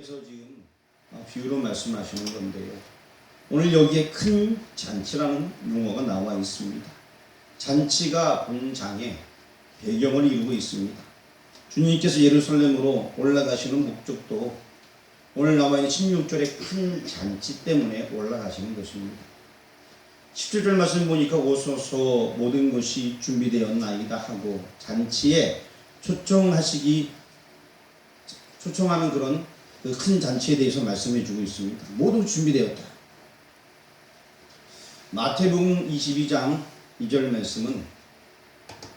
그래서 지금 비유로 말씀하시는 건데요. 오늘 여기에 큰 잔치라는 용어가 나와 있습니다. 잔치가 본장의 배경을 이루고 있습니다. 주님께서 예루살렘으로 올라가시는 목적도 오늘 나와 있는 16절의 큰 잔치 때문에 올라가시는 것입니다. 17절 말씀 보니까 오소서 모든 것이 준비되었나이다 하고 잔치에 초청하는 그런 그 큰 잔치에 대해서 말씀해 주고 있습니다. 모두 준비되었다. 마태복음 22장 2절 말씀은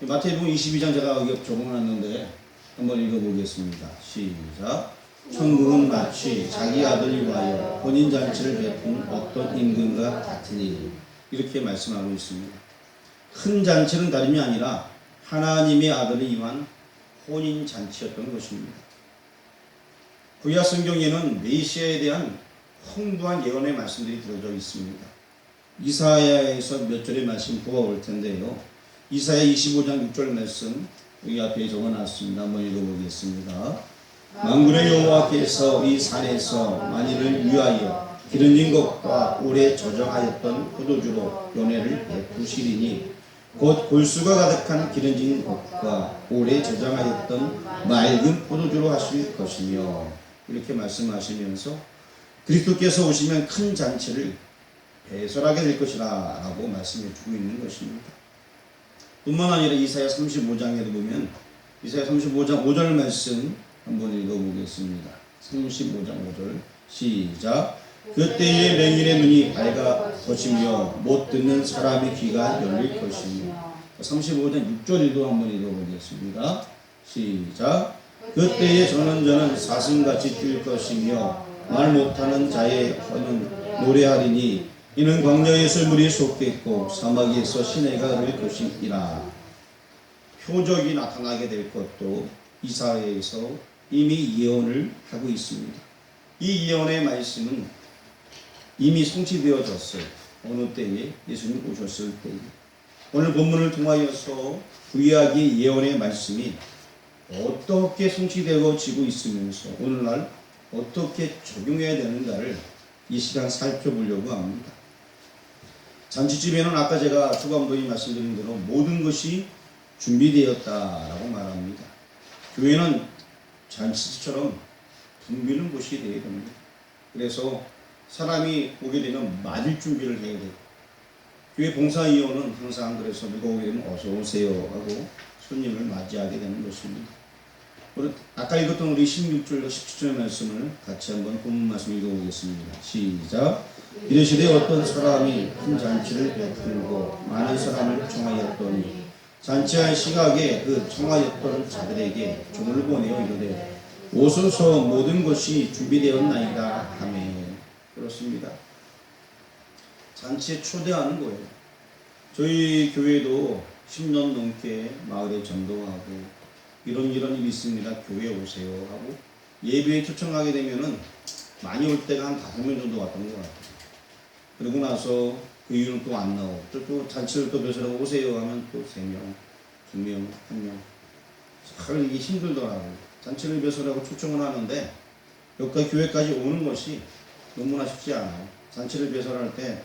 마태복음 22장 제가 여기 적어놨는데 한번 읽어보겠습니다. 시작. 천국은 마치 자기 아들을 위하여 혼인 잔치를 베푼 어떤 임금과 같으니 이렇게 말씀하고 있습니다. 큰 잔치는 다름이 아니라 하나님의 아들을 위한 혼인 잔치였던 것입니다. 구약 성경에는 메시아에 대한 풍부한 예언의 말씀들이 들어져 있습니다. 이사야에서 몇 절의 말씀 보아올 텐데요. 이사야 25장 6절 말씀 여기 앞에 적어놨습니다. 한번 읽어보겠습니다. 만군의 여호와께서 이 산에서 만일을 위하여 기름진 것과 오래 저장하였던 포도주로 연회를 베푸시리니 곧 골수가 가득한 기름진 것과 오래 저장하였던 맑은 포도주로 하실 것이며 이렇게 말씀하시면서 그리스도께서 오시면 큰 잔치를 배설하게 될 것이라 라고 말씀해 주고 있는 것입니다. 뿐만 아니라 이사야 35장에도 보면 이사야 35장 5절 말씀 한번 읽어보겠습니다. 35장 5절 시작. 그때의 맹인의 눈이 밝아지며 못 듣는 사람의 귀가 열릴 것이며 35장 6절에도 한번 읽어보겠습니다. 시작. 그때의 전원자는 사슴같이 뛸 것이며 말 못하는 자의 혀는 노래하리니 이는 광야에서 물이 솟겠고 사막에서 시내가 흐를 것이니라. 표적이 나타나게 될 것도 이사야에서 이미 예언을 하고 있습니다. 이 예언의 말씀은 이미 성취되어졌어요. 어느 때에 예수님 오셨을 때에. 오늘 본문을 통하여서 구약의 예언의 말씀이 어떻게 성취되어지고 있으면서 오늘날 어떻게 적용해야 되는가를 이 시간 살펴보려고 합니다. 잔치집에는 아까 제가 주감독이 말씀드린 대로 모든 것이 준비되었다라고 말합니다. 교회는 잔치처럼 붐비는 곳이 되어야 됩니다. 그래서 사람이 오게 되면 맞을 준비를 해야 돼요. 교회 봉사위원은 항상 그래서 누가 오게 되면 어서 오세요 하고 손님을 맞이하게 되는 것입니다. 아까 읽었던 우리 16절과 17절의 말씀을 같이 한번 본문 말씀 읽어보겠습니다. 시작. 이르시되 어떤 사람이 큰 잔치를 베풀고 많은 사람을 청하였더니 잔치할 시각에 그 청하였던 자들에게 종을 보내어 이르되 오소서 모든 것이 준비되었나이다 하매. 그렇습니다. 잔치에 초대하는 거예요. 저희 교회도 10년 넘게 마을에 전도하고 이런 일이 있습니다. 교회 오세요 하고 예배에 초청하게 되면은 많이 올 때가 한 5명 정도 왔던 것 같아요. 그러고 나서 그 이유는 또 안 나오고 또 잔치를 또 배설하고 오세요 하면 또 3명, 2명, 1명. 참 이게 힘들더라고요. 잔치를 배설하고 초청을 하는데 여기까지 교회까지 오는 것이 너무나 쉽지 않아요. 잔치를 배설할 때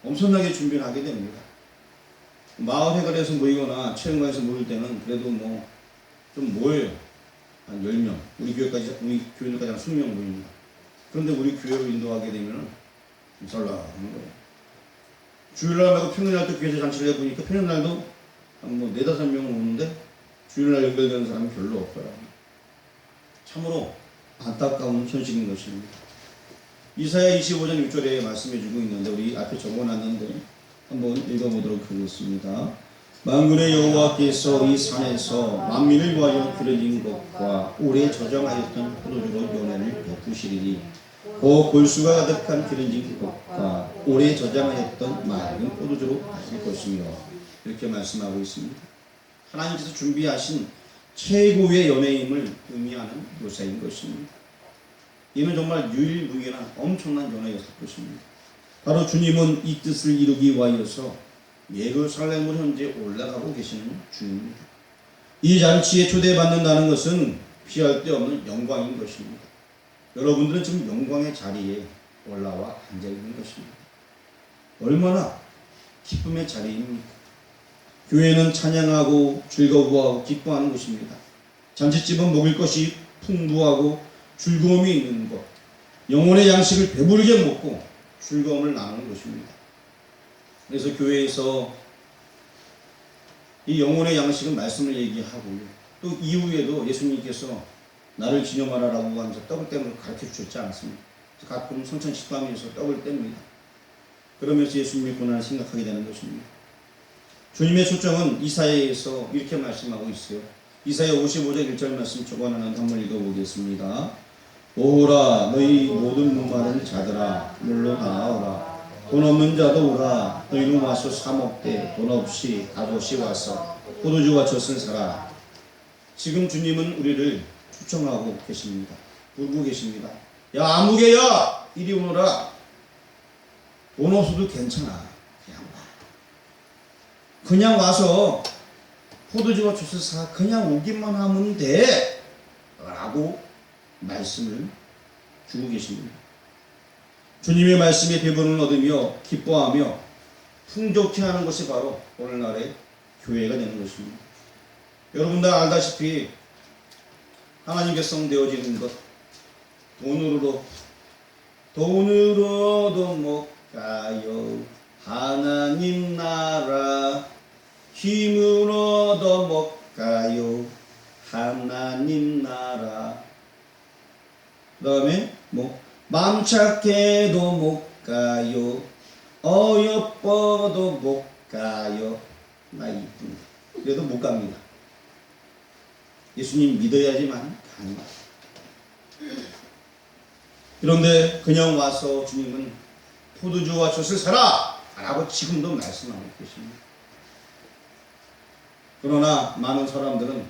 엄청나게 준비를 하게 됩니다. 마을회관에서 모이거나 체험관에서 모일 때는 그래도 뭐 좀 모여요. 한 10명. 우리 교회는까지 한 20명 모입니다. 그런데 우리 교회로 인도하게 되면 좀 썰렁하는 거예요. 주일날 말고 평일날 또 교회에서 잔치를 해보니까 평일날도 한 뭐 4-5명 오는데 주일날 연결되는 사람이 별로 없더라고요. 참으로 안타까운 현실인 것입니다. 이사야 25장 6절에 말씀해주고 있는데 우리 앞에 적어놨는데 한번 읽어보도록 하겠습니다. 만군의 여호와께서 이 산에서 만민을 위하여 기름진 것과 오래 저장하였던 포도주로 연회를 베푸시리니 그 골수가 가득한 기름진 것과 오래 저장하였던 맑은 포도주로 하실 것이며 이렇게 말씀하고 있습니다. 하나님께서 준비하신 최고의 연회임을 의미하는 묘사인 것입니다. 이는 정말 유일무이한 엄청난 연회였을 것입니다. 바로 주님은 이 뜻을 이루기 위하여서 예루살렘으로 현재 올라가고 계시는 중입니다. 이 잔치에 초대받는다는 것은 피할 데 없는 영광인 것입니다. 여러분들은 지금 영광의 자리에 올라와 앉아 있는 것입니다. 얼마나 기쁨의 자리입니까? 교회는 찬양하고 즐거워하고 기뻐하는 곳입니다. 잔치집은 먹을 것이 풍부하고 즐거움이 있는 곳, 영혼의 양식을 배부르게 먹고 즐거움을 나누는 곳입니다. 그래서 교회에서 이 영혼의 양식은 말씀을 얘기하고요. 또 이후에도 예수님께서 나를 기념하라라고 하면서 떡을 떼는 걸 가르쳐 주셨지 않습니까? 가끔 성찬 식사하면서 떡을 뗍니다. 그러면서 예수님의 고난을 생각하게 되는 것입니다. 주님의 초점은 이사야에서 이렇게 말씀하고 있어요. 이사야 55장 1절 말씀 저번에는 한번 읽어보겠습니다. 오라 너희 모든 목마른 자들아 물로 나아오라. 돈 없는 자도 오라. 너희는 와서 사 먹되 돈 없이 값없이 와서 포도주와 젖을 사라. 지금 주님은 우리를 초청하고 계십니다. 부르고 계십니다. 야 아무개야 이리 오너라. 돈 없어도 괜찮아. 그냥 와서 포도주와 젖을 사 그냥 오기만 하면 돼 라고 말씀을 주고 계십니다. 주님의 말씀에 배분을 얻으며 기뻐하며 풍족해 하는 것이 바로 오늘날의 교회가 되는 것입니다. 여러분 다 알다시피 하나님께 성되어지는 것 돈으로도 못 가요. 하나님 나라 힘으로도 못 가요. 하나님 나라. 그 다음에 마음 착해도 못 가요. 어여뻐도 못 가요. 나 이쁜데 그래도 못 갑니다. 예수님 믿어야지만 갑니다. 그런데 그냥 와서 주님은 포도주와 젖을 사라 라고 지금도 말씀하고 계십니다. 그러나 많은 사람들은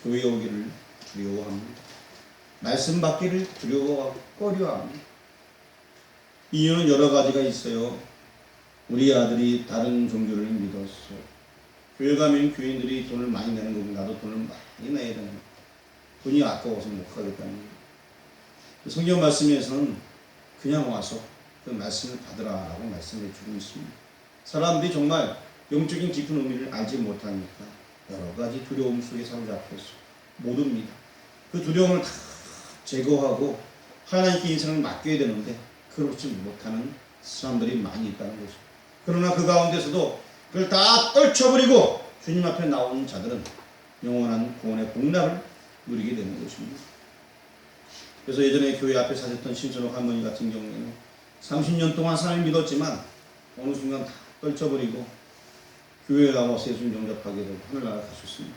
교회에 오기를 두려워합니다. 말씀 받기를 두려워하고 꺼려합니다. 이유는 여러 가지가 있어요. 우리 아들이 다른 종교를 믿었어. 교회 가면 교인들이 돈을 많이 내는 거고 나도 돈을 많이 내야 되는 거야. 돈이 아까워서 못 가겠다는 거예요. 성경 말씀에서는 그냥 와서 그 말씀을 받으라라고 말씀해 주고 있습니다. 사람들이 정말 영적인 깊은 의미를 알지 못하니까 여러 가지 두려움 속에 사로잡혀서 못 옵니다. 그 두려움을 다 제거하고 하나님께 인생을 맡겨야 되는데 그렇지 못하는 사람들이 많이 있다는 거죠. 그러나 그 가운데서도 그걸 다 떨쳐버리고 주님 앞에 나오는 자들은 영원한 구원의 복락을 누리게 되는 것입니다. 그래서 예전에 교회 앞에 사셨던 신선옥 할머니 같은 경우에는 30년 동안 하나님을 믿었지만 어느 순간 다 떨쳐버리고 교회에 나와서 예수님 영접하게 되고 하늘나라 가셨습니다.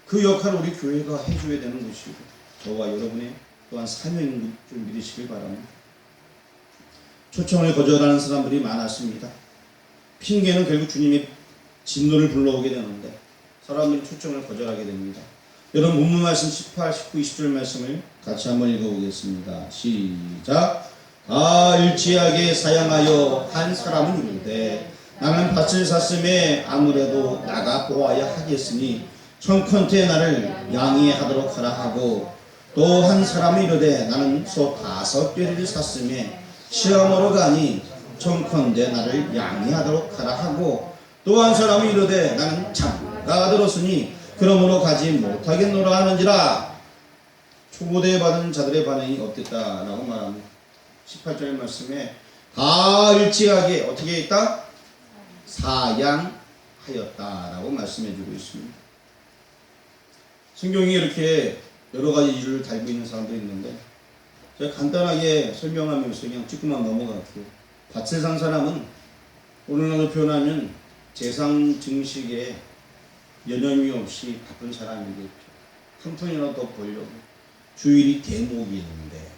그 역할을 우리 교회가 해줘야 되는 것이고 저와 여러분의 또한 사명인 줄 믿으시길 바랍니다. 초청을 거절하는 사람들이 많았습니다. 핑계는 결국 주님의 진노를 불러오게 되는데 사람들이 초청을 거절하게 됩니다. 여러분 본문 말씀 18, 19, 20절 말씀을 같이 한번 읽어보겠습니다. 시작. 다 일치하게 사양하여 한 사람은 이르되 나는 밭을 샀음에 아무래도 나가 보아야 하겠으니 청컨대 나를 양해하도록 하라 하고 또 한 사람이 이르되 나는 소 5떼를 샀음에 시험으로 가니 청컨대 나를 양해하도록 하라 하고 또 한 사람이 이르되 나는 장가가 들었으니 그러므로 가지 못하겠노라 하는지라. 초고대 받은 자들의 반응이 어땠다라고 말합니다. 18절 말씀에 다 일치하게 어떻게 했다? 사양하였다라고 말씀해주고 있습니다. 성경이 이렇게 여러 가지 이유를 달고 있는 사람들이 있는데 제가 간단하게 설명하면서 그냥 찍고만 넘어갈게요. 밭을 산 사람은 오늘날로 표현하면 재상 증식에 여념이 없이 바쁜 사람이겠죠. 한 푼이라도 더 벌려고. 주일이 대목이 있는데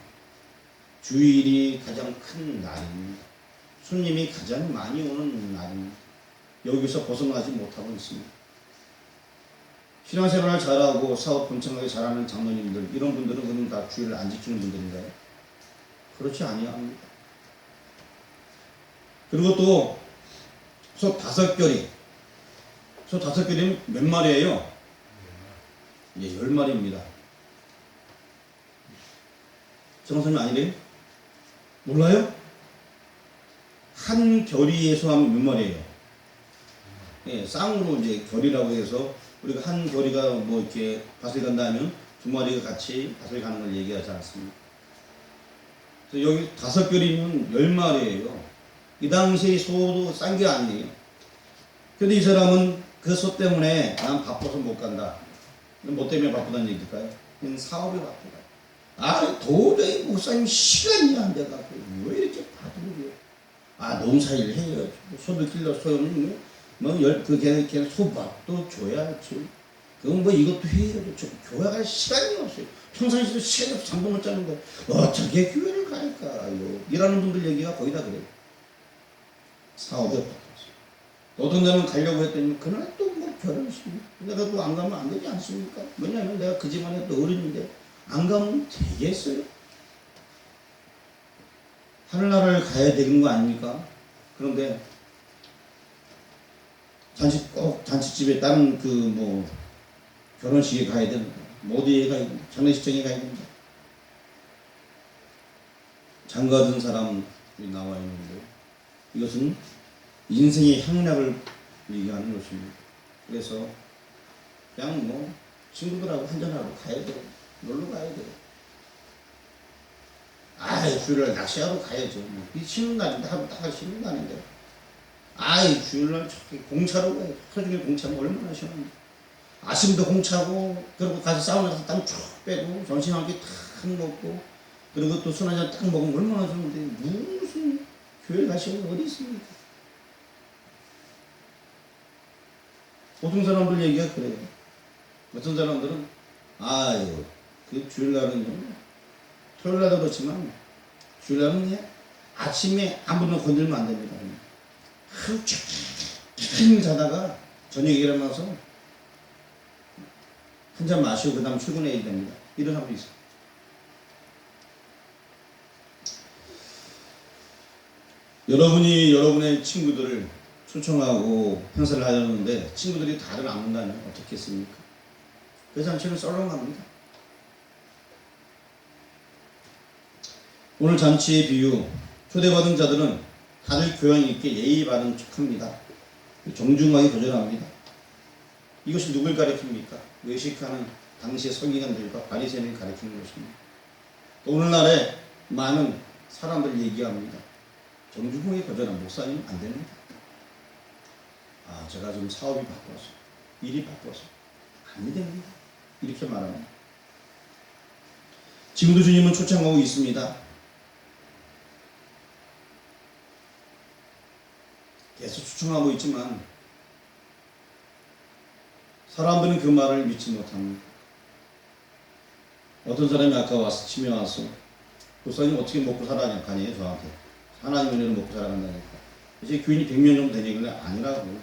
주일이 가장 큰 날입니다. 손님이 가장 많이 오는 날입니다. 여기서 벗어나지 못하고 있습니다. 신앙생활을 잘하고 사업 번창하게 잘하는 장로님들 이런 분들은 그럼 다 주일을 안 지키는 분들인가요? 그렇지 아니합니다. 그리고 또 소 5결이 소 5결이면 몇 마리예요? 예, 10마리입니다. 정선이 아니래요? 몰라요? 한 결의에서 하면 몇 마리예요? 예, 쌍으로 이제 결이라고 해서 우리가 한 결의가 뭐 이렇게 밭을 간다 하면 두 마리가 같이 밭을 가는 걸 얘기하지 않습니까? 그래서 여기 5결이면 10마리예요. 이 당시에 소도 싼 게 아니에요. 근데 이 사람은 그 소 때문에 난 바빠서 못 간다. 뭐 때문에 바쁘다는 얘기일까요? 사업이 바쁘다. 아, 도저히 목사님 시간이 안 돼갖고 왜 이렇게 바쁘게? 아, 농사일 해요. 소도 길러 소용이 걔는 소밥도 줘야지. 그건 뭐 이것도 해요. 교회갈 시간이 없어요. 평상시에도 시간이 없어. 잠도 못 자는 거예요. 어떻게 교회를 갈까요? 이라는 분들 얘기가 거의 다 그래요. 사업에 바빴어. 어떤 날은 가려고 했더니 그날 또 뭐 결혼식 내가 또 안 가면 안 되지 않습니까? 왜냐하면 내가 그 집안에 또 어른인데 안 가면 되겠어요? 하늘나라를 가야 되는 거 아닙니까? 그런데 잔치집에 다른 그 뭐 결혼식에 가야 된다. 뭐 어디에 가야 된다. 장례식장에 가야 된다. 장가든 사람이 나와 있는데 이것은 인생의 향락을 얘기하는 것입니다. 그래서 그냥 뭐 친구들하고 한잔하러 가야 돼. 놀러 가야 돼. 아이, 주일날 낚시하러 가야죠. 이 쉬는 날인데 하루 딱 쉬는 날인데. 아이, 주일날 저기 공차로 가요. 하루 종일 공차면 얼마나 시원한데. 아침부터 공차고, 그리고 가서 사우나 가서 땀 쭉 빼고, 점심 한 끼 탁 먹고, 그리고 또 술 한잔 딱 먹으면 얼마나 좋은데, 무슨 교회 가시는 어디 있습니까? 보통 사람들 얘기가 그래요. 어떤 사람들은, 아유, 그 주일날은요, 토요일날도 그렇지만, 주일날은 그냥 아침에 아무나 건들면 안 됩니다. 하루 종일 자다가 저녁에 일어나서 한 잔 마시고 그 다음 출근해야 됩니다. 이런 사람도 있어요. 여러분이 여러분의 친구들을 초청하고 행사를 하려는데 친구들이 다들 안 온다면 어떻겠습니까? 그 잔치는 썰렁합니다. 오늘 잔치의 비유, 초대받은 자들은 다들 교양 있게 예의 바른 척합니다. 정중하게 거절합니다. 이것이 누굴 가리킵니까? 외식하는 당시의 서기관들과 바리새인을 가리키는 것입니다. 또 오늘날에 많은 사람들 얘기합니다. 정중하게 거절한 목사님 안 됩니다. 아, 제가 지금 사업이 바빠서, 일이 바빠서 안 됩니다. 이렇게 말합니다. 지금도 주님은 초청하고 있습니다. 계속 초청하고 있지만 사람들은 그 말을 믿지 못합니다. 어떤 사람이 아까 와서 치며 와서 목사님 어떻게 먹고 살아가냐 가니에요 저한테. 하나님 은혜로 먹고 살아간다니까. 이제 교인이 100명 정도 되니까 아니라고.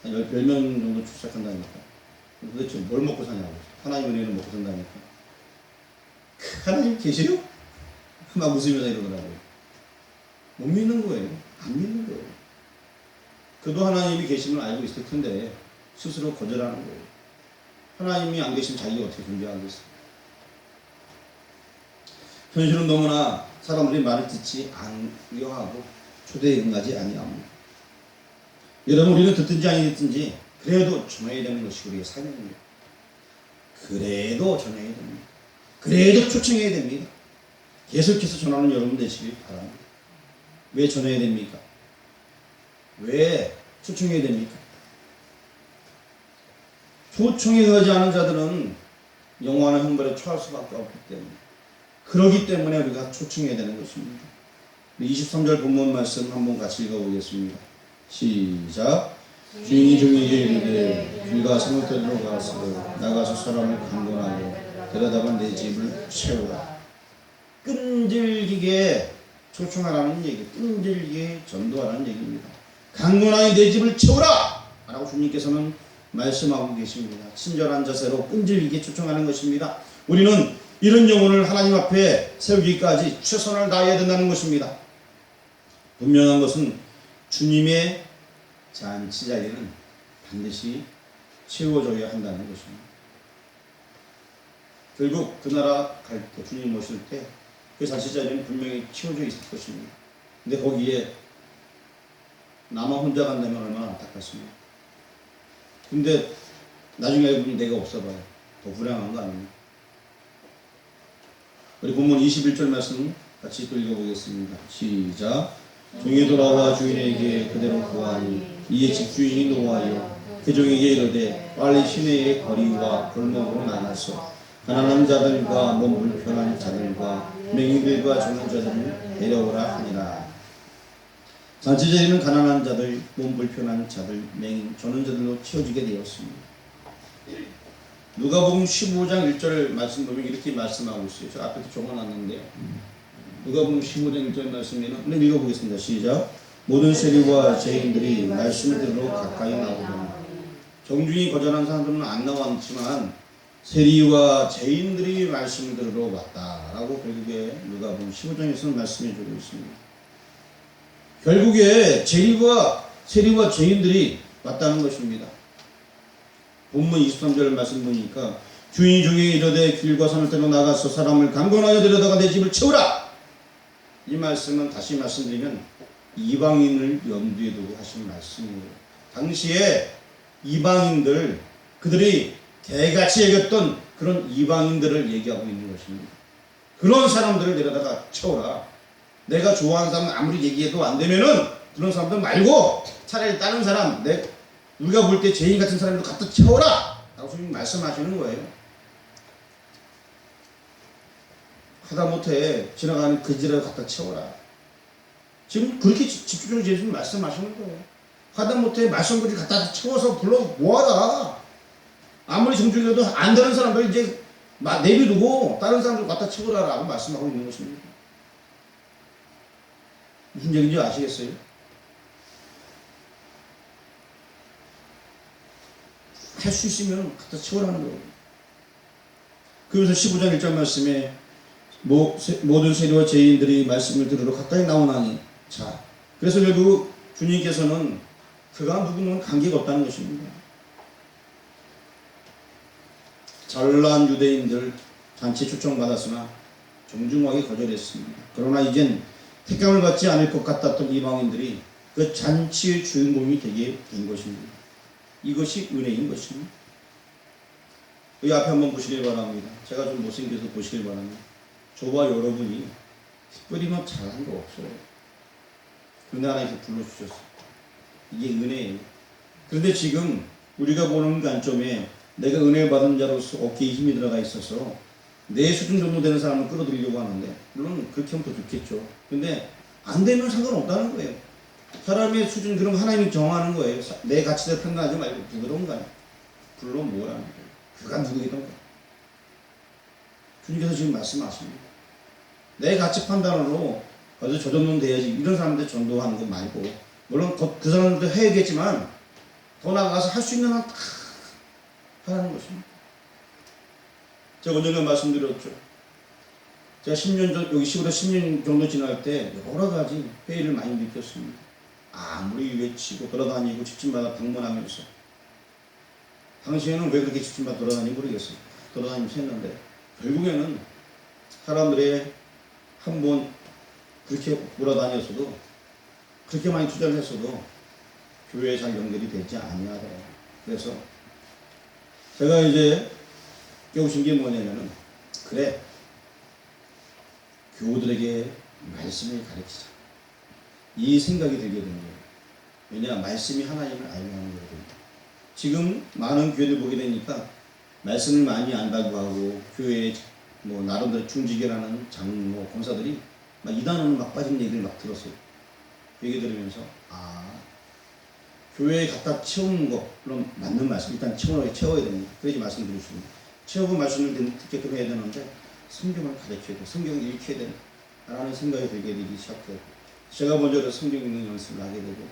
한 10명 정도 출석한다니까. 도대체 뭘 먹고 사냐고. 하나님 은혜로 먹고 산다니까. 하나님 계세요? 막 웃으면서 이러더라고요. 못 믿는 거예요. 안 믿는 거예요. 그도 하나님이 계심을 알고 있을 텐데 스스로 거절하는 거예요. 하나님이 안 계시면 자기가 어떻게 존재하겠어요? 현실은 너무나 사람들이 말을 듣지 않으려 하고 초대에 응하지 아니합니다. 여러분, 우리는 듣든지 아니 듣든지 그래도 전해야 되는 것이 우리의 사명입니다. 그래도 전해야 됩니다. 그래도 초청해야 됩니다. 계속해서 전하는 여러분 되시길 바랍니다. 왜 전해야 됩니까? 왜 초청해야 됩니까? 초청에 응하지 않은 자들은 영원한 형벌에 처할 수밖에 없기 때문에, 그러기 때문에 우리가 초청해야 되는 것입니다. 23절 본문 말씀 한번 같이 읽어보겠습니다. 시작. 주인이 종에게 이르되 길가 사뭇대로 가서 나가서 사람을 강권하고 데려다가 내 집을 채우라. 끈질기게 초청하라는 얘기, 끈질기게 전도하라는 얘기입니다. 강권하여 내 집을 채우라! 라고 주님께서는 말씀하고 계십니다. 친절한 자세로 끈질기게 초청하는 것입니다. 우리는 이런 영혼을 하나님 앞에 세우기까지 최선을 다해야 된다는 것입니다. 분명한 것은 주님의 잔치 자리는 반드시 채워져야 한다는 것입니다. 결국 그 나라 갈 때, 주님 모실 때 그 자식 자리는 분명히 채워져 있을 것입니다. 근데 거기에 나만 혼자 간다면 얼마나 안타깝습니까? 근데 나중에 알고 보니 내가 없어봐요. 더 불행한 거 아닙니까? 우리 본문 21절 말씀 같이 또 읽어보겠습니다. 시작. 종이 돌아와 주인에게 그대로 구하니 이에 집주인이 노하여 그 종에게 이르되 빨리 시내의 거리와 골목으로 나가서 가난한 자들과 몸 불편한 자들과 맹인들과 젊은 자들을 데려오라 하니라. 잔치자리는 가난한 자들, 몸 불편한 자들, 맹인, 젊은 자들로 채워지게 되었습니다. 누가복음 15장 1절 말씀 보면 이렇게 말씀하고 있어요. 저 앞에 적어놨는데요. 누가복음 15장 1절 말씀에는 한번 읽어보겠습니다. 시작. 모든 세리와 죄인들이 말씀을 들으러 가까이 나오더니. 정중히 거절한 사람들은 안 나왔지만 세리와 죄인들이 말씀을 들으러 왔다라고 결국에 누가복음 15장에서는 말씀해 주고 있습니다. 결국에 세리와 죄인들이 왔다는 것입니다. 본문 23절 말씀 보니까 주인이 종에게 이르되 길과 산을 따라 나가서 사람을 강권하여 데려다가 내 집을 채우라. 이 말씀은 다시 말씀드리면 이방인을 염두에 두고 하신 말씀이에요. 당시에 이방인들, 그들이 개같이 여겼던 그런 이방인들을 얘기하고 있는 것입니다. 그런 사람들을 데려다가 채워라. 내가 좋아하는 사람은 아무리 얘기해도 안 되면은 그런 사람들 말고 차라리 다른 사람, 우리가 볼 때 죄인 같은 사람들 갖다 채워라! 라고 주님 말씀하시는 거예요. 하다못해 지나가는 그지라도 갖다 채워라. 지금 그렇게 집중적으로 예수님 말씀하시는 거예요. 하다못해 말씀거리 갖다 채워서 불러 모아라. 아무리 정중해도 안 되는 사람들 이제 내비두고 다른 사람들 갖다 채워라라고 말씀하고 있는 것입니다. 무슨 얘기인지 아시겠어요? 할 수 있으면 갖다 채워라는 거예요. 그래서 15장 1절 말씀에 모든 세리와 죄인들이 말씀을 들으러 가까이 나오나니. 자, 그래서 결국 주님께서는 그가 누구는 관계가 없다는 것입니다. 잘난 유대인들 잔치 초청받았으나 정중하게 거절했습니다. 그러나 이젠 택감을 받지 않을 것 같았던 이방인들이 그 잔치의 주인공이 되게 된 것입니다. 이것이 은혜인 것입니다. 여기 앞에 한번 보시길 바랍니다. 제가 좀 못생겨서 보시길 바랍니다. 저와 여러분이 특별히 잘한 거 없어요. 그런데 하나님께서 불러주셨어요. 이게 은혜예요. 그런데 지금 우리가 보는 관점에 내가 은혜를 받은 자로서 어깨에 힘이 들어가 있어서 내 수준 정도 되는 사람을 끌어들이려고 하는데, 물론 그렇게 하면 더 좋겠죠. 근데 안 되면 상관없다는 거예요. 사람의 수준, 그럼 하나님이 정하는 거예요. 내 가치대로 판단하지 말고 부드러운가요? 불러 모으라는 거예요. 그가 누구이던가. 주님께서 지금 말씀하십니다. 내 가치 판단으로 어디 저 정도는 돼야지, 이런 사람들 전도하는 거 말고, 물론 그 사람들도 해야겠지만 더 나아가서 할 수 있는 한 다 하라는 것입니다. 제가 언젠가 말씀드렸죠. 제가 10년 전, 여기 시골에 10년 정도 지날 때 여러 가지 회의를 많이 느꼈습니다. 아무리 외치고 돌아다니고 집집마다 방문하면서, 당시에는 왜 그렇게 집집마다 돌아다니는지 모르겠어요. 돌아다니면서 했는데 결국에는 사람들의 한번 그렇게 돌아다녔어도, 그렇게 많이 투자를 했어도 교회에 잘 연결이 되지 아니하더라고요. 그래서 제가 이제 깨우친 게 뭐냐면은, 그래, 교우들에게 말씀을 가르치자, 이 생각이 들게 된 거예요. 왜냐, 말씀이 하나님을 알게 하는 거거든요. 지금 많은 교회들 보게 되니까 말씀을 많이 안다고 하고, 교회에 나름대로 중직이라는 장로, 권사들이 막 이단으로 막 빠진 얘기를 막 들었어요. 얘기 들으면서, 교회에 갖다 채우는 거, 물론 맞는 말씀, 일단 채워야 됩니다. 그래야지 말씀드리십니다. 채우고 말씀을 듣게끔 해야 되는데, 성경을 가르쳐야 돼, 성경을 읽혀야 돼 라는 생각이 들게 되기 시작해요. 제가 먼저 성경 읽는 연습을 하게 되고,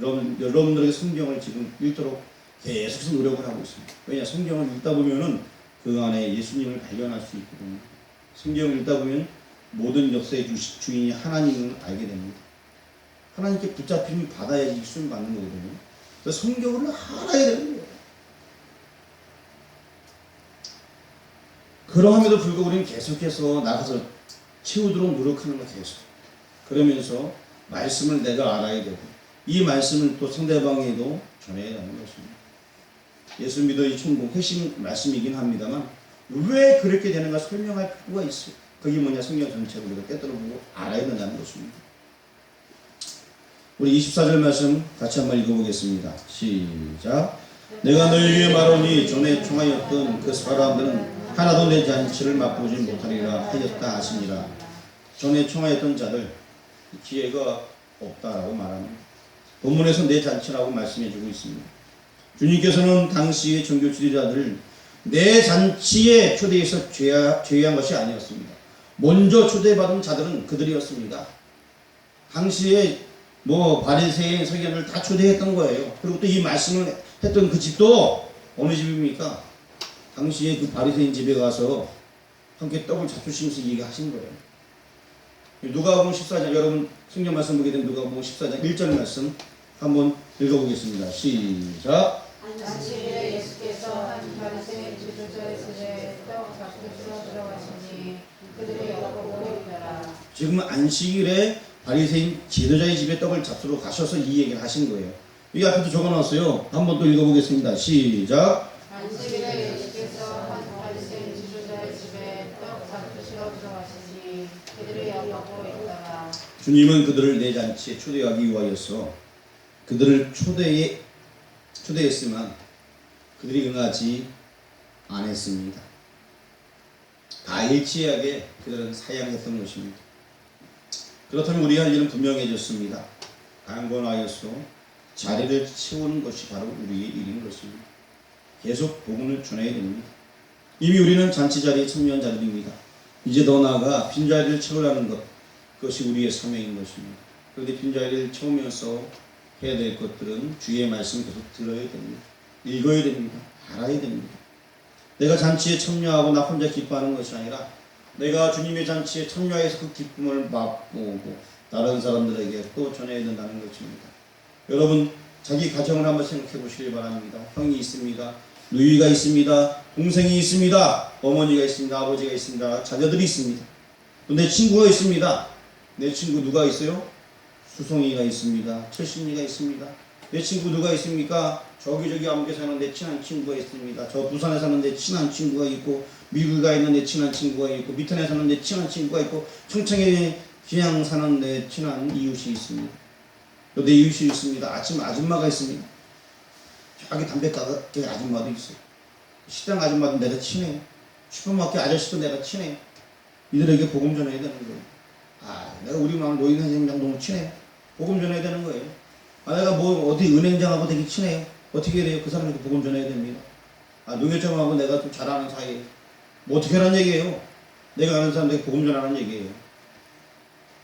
여러분들에게 성경을 지금 읽도록 계속해서 노력을 하고 있습니다. 왜냐, 성경을 읽다 보면은 그 안에 예수님을 발견할 수 있거든요. 성경을 읽다 보면 모든 역사의 주인이 하나님을 알게 됩니다. 하나님께 붙잡힘을 받아야지 수임 받는 거거든요. 그래서 성경을 알아야 되는 거예요. 그러함에도 불구하고 우리는 계속해서 나가서 채우도록 노력하는 것 계속. 그러면서 말씀을 내가 알아야 되고 이 말씀을 또 상대방에도 전해야 하는 것입니다. 예수 믿어의 천국 핵심 말씀이긴 합니다만 왜 그렇게 되는가 설명할 필요가 있어요. 그게 뭐냐, 성경 전체를 우리가 깨달아보고 알아야 된다는 것입니다. 우리 24절 말씀 같이 한번 읽어보겠습니다. 시작. 내가 너희에게 말하니 전에 총하였던 그 사람들은 하나도 내 잔치를 맛보지 못하리라 하였다 하시니라. 전에 총하였던 자들 기회가 없다라고 말합니다. 본문에서 내 잔치라고 말씀해주고 있습니다. 주님께서는 당시의 종교 지도자들을 내 잔치에 초대해서 제외한 것이 아니었습니다. 먼저 초대받은 자들은 그들이었습니다. 당시에 바리새인 서기관을 다 초대했던 거예요. 그리고 또 이 말씀을 했던 그 집도 어느 집입니까? 당시에 그 바리새인 집에 가서 함께 떡을 잡수시면서 얘기하신 거예요. 누가복음 14장, 여러분 성경 말씀 보게 되면 누가복음 14장 1절 말씀 한번 읽어보겠습니다. 시작. 안식일에 예수께서 한 바리새인 지도자의 집에 떡 잡수시러 들어가시니 그들이 엿보고 있더라. 지금 안식일에 바리새인 지도자의 집에 떡을 잡수러 가셔서 이 얘기를 하신 거예요. 여기 앞에도 적어놨어요. 한번 또 읽어보겠습니다. 시작. 안식일에 예수께서 한 바리새인 지도자의 집에 떡 잡수시러 들어가시니 그들이 엿보고 있더라. 주님은 그들을 내 잔치에 초대하기 위하여서 그들을 초대했지만 그들이 응하지 않았습니다. 다 일치하게 그들은 사양했던 것입니다. 그렇다면 우리 할 일은 분명해졌습니다. 강건하여서 자리를 채우는 것이 바로 우리의 일인 것입니다. 계속 복음을 전해야 됩니다. 이미 우리는 잔치 자리에 참여한 자들입니다. 이제 더 나아가 빈자리를 채우라는 것, 그것이 우리의 사명인 것입니다. 그런데 빈자리를 채우면서 해야 될 것들은 주의 말씀을 계속 들어야 됩니다. 읽어야 됩니다. 알아야 됩니다. 내가 잔치에 참여하고 나 혼자 기뻐하는 것이 아니라 내가 주님의 잔치에 참여해서 그 기쁨을 맛보고 다른 사람들에게 또 전해야 된다는 것입니다. 여러분 자기 가정을 한번 생각해 보시기 바랍니다. 형이 있습니다. 누이가 있습니다. 동생이 있습니다. 어머니가 있습니다. 아버지가 있습니다. 자녀들이 있습니다. 또 내 친구가 있습니다. 내 친구 누가 있어요? 수송이가 있습니다. 철신이가 있습니다. 내 친구 누가 있습니까? 저기 암계 사는 내 친한 친구가 있습니다. 저 부산에 사는 내 친한 친구가 있고 미국에 있는 내 친한 친구가 있고 미천에 사는 내 친한 친구가 있고 청청에 그냥 사는 내 친한 이웃이 있습니다. 또 내 이웃이 있습니다. 아침 아줌마가 있습니다. 저기 담배가게 아줌마도 있어요. 식당 아줌마도 내가 친해요. 슈퍼마켓 아저씨도 내가 친해요. 이들에게 복음 전해야 되는 거예요. 내가 우리 마을 노인 선생님이랑 너무 친해요. 복음 전해야 되는 거예요. 내가 어디 은행장하고 되게 친해요. 어떻게 해야 돼요? 그 사람한테 복음 전해야 됩니다. 농협장하고 내가 좀 잘 아는 사이에요. 어떻게 하라는 얘기예요? 내가 아는 사람들에게 복음 전하는 얘기예요.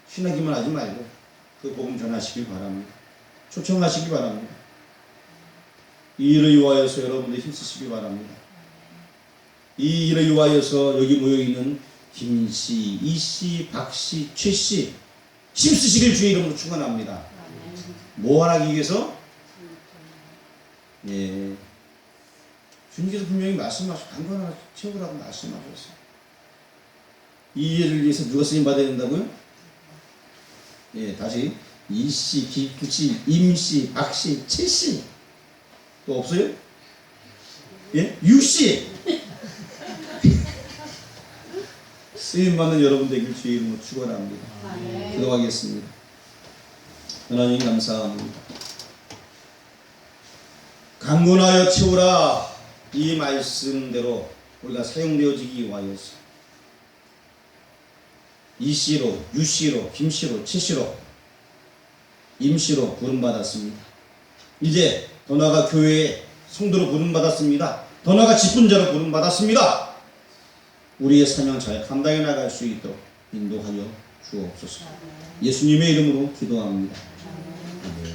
신하기만 하지 말고 그 복음 전하시길 바랍니다. 초청하시기 바랍니다. 이 일을 위하여서 여러분들 힘쓰시기 바랍니다. 이 일을 위하여서 여기 모여있는 김씨, 이씨, 박씨, 최씨 힘쓰시길 주의 이름으로 축원합니다. 뭐 하기 위해서? 예, 주님께서 분명히 말씀하시고 강건하게 채우라고 말씀하셨어요. 이 일을 위해서 누가 쓰임 받아야 된다고요? 예, 다시 이씨, 김씨, 임씨, 박씨, 최씨 또 없어요? 예, 유씨 쓰임받는 여러분 되길 주의 이름으로 축원합니다. 기도하겠습니다. 하나님 감사합니다. 강건하여 채우라 이 말씀대로 우리가 사용되어지기 위하여서 이씨로, 유씨로, 김씨로, 최씨로, 임씨로 부름받았습니다. 이제 더 나아가 교회의 성도로 부름받았습니다. 더 나아가 직분자로 부름받았습니다. 우리의 사명 잘 감당해 나갈 수 있도록 인도하여 주옵소서. 예수님의 이름으로 기도합니다.